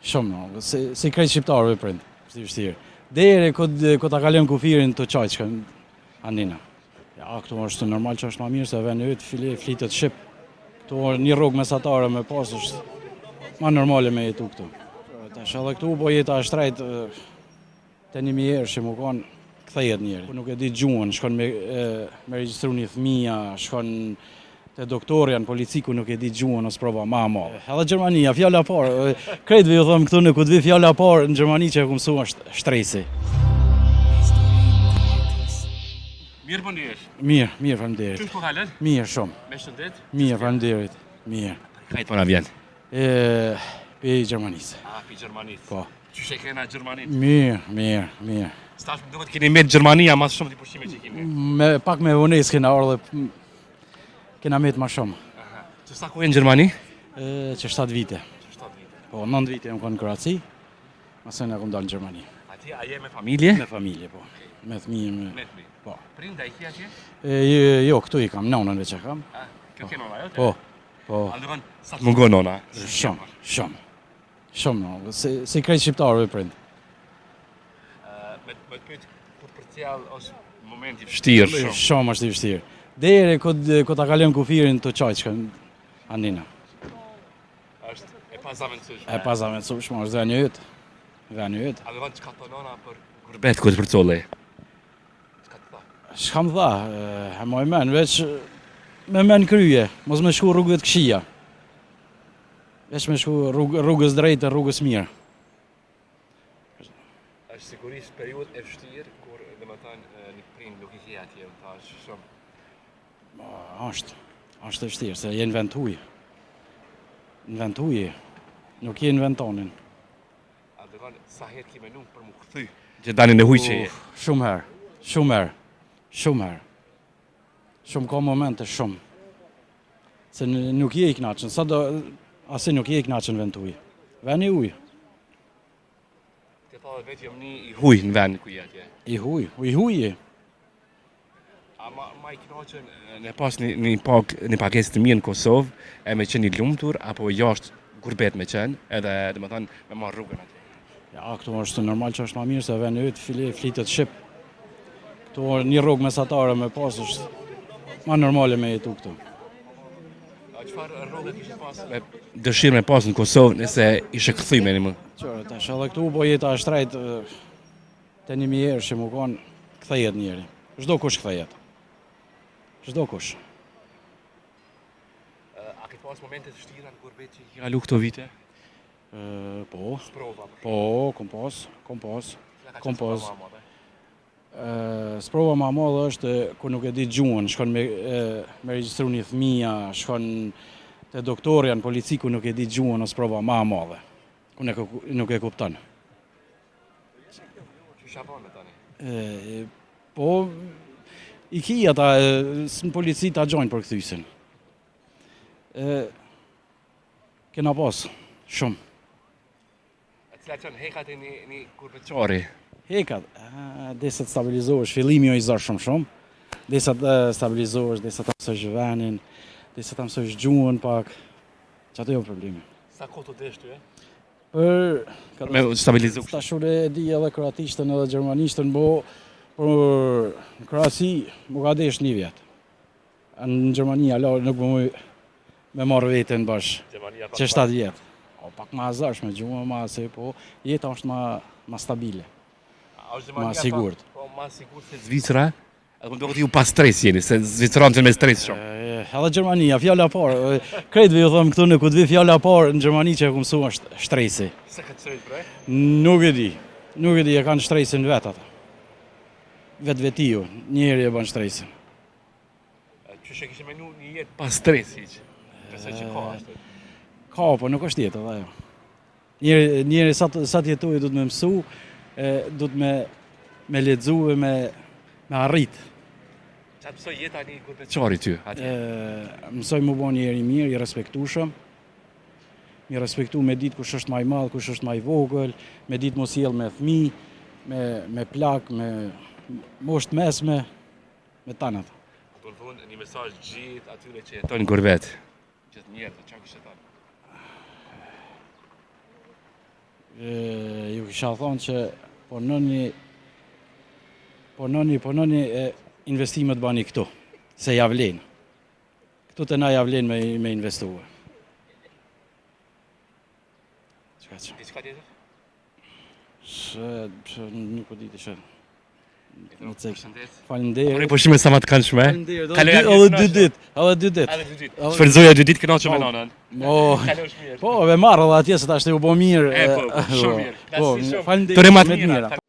Shumë, si krejt shqiptarëve prind, si vështirë. Deri ku ta kalojmë kufirin të çajçkën anina. Ja, këtu është normal që është më mirë se vendi yt flitet shqip. Këtu një rrugë mesatare me pas është më normale me jetu këtu. Tash edhe këtu po jeta është shtrejt te 1000 herë që më kanë kthehet njëri. Nuk e di gjuhën, shkon me regjistru një fëmija, shkon te doktori janë policiku nuk e di gjuhën ose prova ma madhe. Edhe Gjermania, fjala e parë, krejtëve ju them këtu në ku të vi fjala e parë në Gjermani që e ku mësua është shtresi. Mirë po ndihesh? Mirë, faleminderit. Çu po halet? Mirë shumë. Me shëndet? Mirë, faleminderit. Mirë. Kajt po na vjen? Pe Gjermanisë. Pi Gjermanisë. Po. Çu she kena Gjermaninë? Mirë. Stash më duhet keni me Gjermania mas shumë të pushime që keni. Pak me vonesë kena ardhe kena met më shumë. Që sa ku e në Gjermani? Që 7 vite. Po, 9 vite jam në Kroaci, masën e kom dalë në Gjermani. Ati, a je me familje? Me familje, po. Me fëmijë, Me fëmijë. po. Prinda i kja atje? Jo, këtu i kam, nonën veç e kam. Kjo ke nona, jo? Po. Aldëvan, sa të mungo nona? Shumë, no. Si krejt shqiptarëve prind. Me të pyet, për cjall është momenti vështirë shumë. Shumë është i vështirë. Deri ku ta kalojmë kufirin të çajçkën anina. Është e pazavendësueshme. E pazavendësueshme, është veni yt. Aldëvan, çka të nona për gurbet ku të përcolle? Çka të tha? Shkam tha, e moj men, veç me men kryje, mos me shku rrugëve të këqija. Veç me shku rrugës drejtë, rrugës mirë. Është sigurisht periudhë e vështirë kur domethënë një prind nuk i ke atje, thash shumë. Është e vështirë, se je në vend huj. Në vend huj, nuk je në vend tonin. A dëgon, sa herë ki menu për mu këthy? Që dani në huj që je? Shumë herë. Shumë ka momente shumë. Se nuk je i knaqën, asi nuk je i knaqën vend huj. Vend i huj. Të tha dhe vetë jam një i huj në vend ku je atje. I huj je. A ma i knaqën në pas një pagesë të mirë në Kosovë, e me qenë i lumtur, apo jashtë gurbet me qenë, edhe dhe më thanë me marrë rrugën atje. Ja, këtu është normal që është më mirë se vendi yt flitet shqip. Këtu një rrugë mesatare me pas është më normale me jetu këtu. A çfarë rrugë kishe pas me dëshirë me pas në Kosovë nëse ishe kthy me një më? Qërë, tash edhe këtu po jeta është shtrejt te 1000 herë që më kanë kthehet njëri. Çdo kush kthehet. Çdo kush. A ke pas momente të vështira në gurbet që i kalu këto vite? Po. Sprova. Po, kom pas. Sprova ma madhe është ku nuk e di gjuhën, shkon me regjistru një fëmija, shkon te doktori janë policiku nuk e di gjuhën ose sprova ma madhe. Ku nuk e kupton. Që shabon tani? Po, i ki ata në polici ta gjojnë për këthysin. Kena pas, shumë. A cila qënë hekat e një kurbeqari? Hekat, desa të stabilizohesh, fillimi jo i zarë shumë. Desa të stabilizohesh, desa të mësojsh venin, desa të mësojsh gjuhën pak. Që ato jo problemi. Sa kohë të desh ty, e? Për me stabilizu. Tashure e di edhe kroatishtën edhe gjermanishtën, për në Kroaci më ka desh 1 vjet. Në Gjermani nuk me marrë vetën bashkë, që 7 vjet. Pak ma azarsh me gjuhë, po jeta është ma stabile. Ma sigurt. Po ma sigurt se Zvicra, edhe më duket ju pa stres jeni, se Zvicranë që me stres shumë. Edhe Gjermania, fjala parë, krejtëve ju thëmë këtu në ku të vi fjala parë në Gjermani që e ku mësua është shtresi. Se këtë stres, bre? Nuk e di, e kanë shtresin vetë ata. Vetëvetiju, njeri e banë shtresin. Qyshe kishe menu një jetë pa stres, hiq? Qëse që ka ashtë? Ka, po nuk është jetë, edhe jo. Njeri sa të jetuj du të me mësu, du të me ledzu e me arrit. Qa të mësoj jeta një kurbeqari ty? Mësoj mu bo njeri mirë, i respektushëm. Mi respektu me ditë kush është maj madh, kush është maj vogël, me ditë mos jell me fëmi, me plak, me moshtë mesme, me tanat. Do të thonë një mesazh gjithë atyre që jetojnë në gurbet. Gjithë njerëzit, çfarë kishe thënë? Ju kisha thonë që pononi investimet bani këtu, se javlen. Këtu të na javlen me investuar. Çka që? Diçka tjetër? Nuk po di të shë. Përshëndet. Faleminderit. Por pushime sa më të këndshme. Faleminderit. Edhe 2 ditë. Edhe 2 ditë. Edhe 2 ditë. Shfrytëzoja 2 ditë kënaqur me nonën. Po, e marrë edhe atje se tash të u bo mirë. Po, shumë mirë. Po, Shumë. faleminderit. Të remat me të mira. mira.